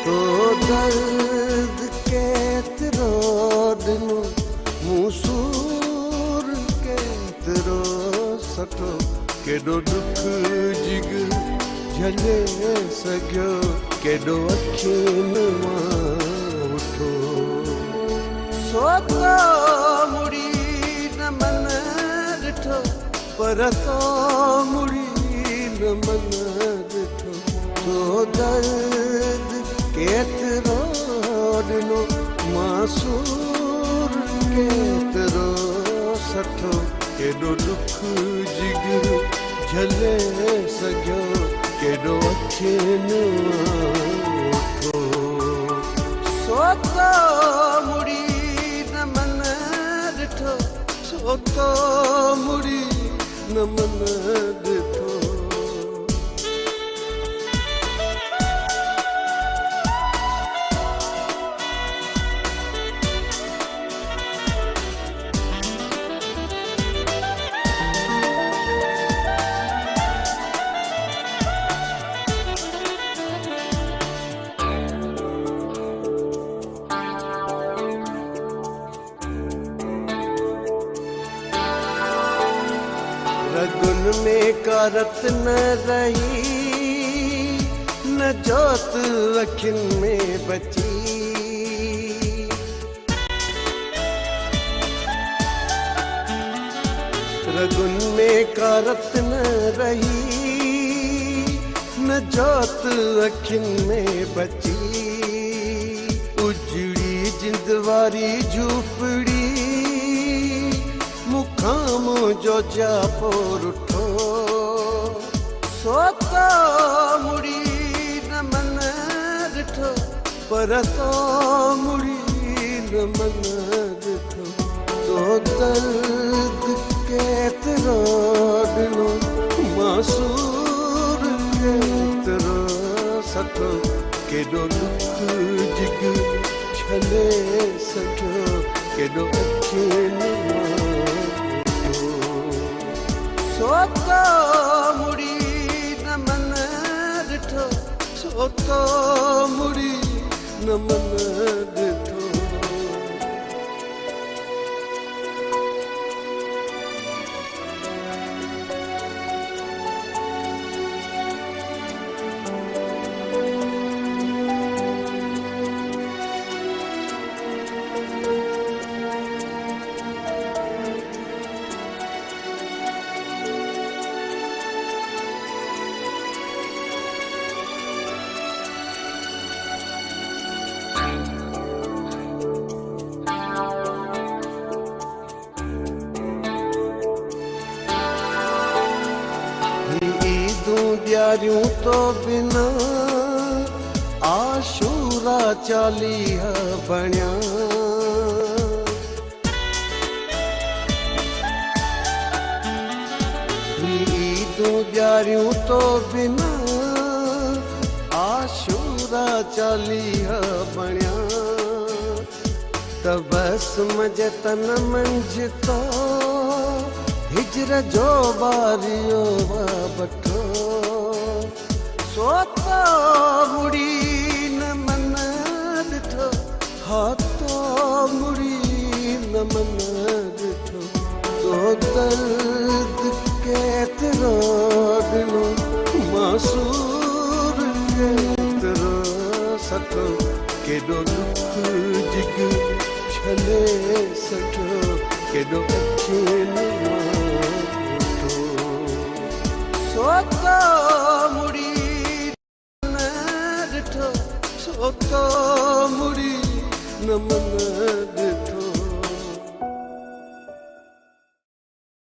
तो दर्द केतिरो ॾिनो मूं सूर केतिरो सठो केॾो दुख जिग झले सघियो केॾो अखियुनि मां उठो सो तो मुड़ी न मन ॾिठो पर तो मुड़ी न मन ॾिठो तो दर्द केतिरो ॾिनो मासूर केतिरो सठो केॾो दुख जिगर झले सघियो केॾो अखियुनि मां उठो सो तो मुड़ी न मन ॾिठो सो तो मुड़ी न मन ॾिठो रगुन में कारत न रही न जोत अखियुनि में बची रगुन में कारत न रही न जोत अखियुनि में बची उजड़ी जिंद वारी झूपड़ी मुखाम जो जापो रुठो सो तो मुड़ी न मन ॾिठो पर तो मुड़ी न मन ॾिठो तो दर्द केतिरो ॾिनो मासूर केतिरो सठो केॾो दुख जिग झले सघियो केॾो अखियुनि मां सो तो मुड़ी न मन ॾिठो सो तो मुड़ी न मन ॾिठो ॾियारियूं तो बिना आशूरा चालीह बणिया ईदूं ॾियारियूं तो बिना आशूरा चालीह बणिया त बस मजे तन मंझि तो हिजर जो बारियो बठो सो तो मुड़ी न मन ॾिठो हा तो मुड़ी न मन ॾिठो तो दर्द केतिरो ॾिनो मासूर केतिरो सठो केॾो दुख जिग झले सघियो केॾो अखियुनि मां उठो सो तो मुड़ी सो तो मुड़ी न मन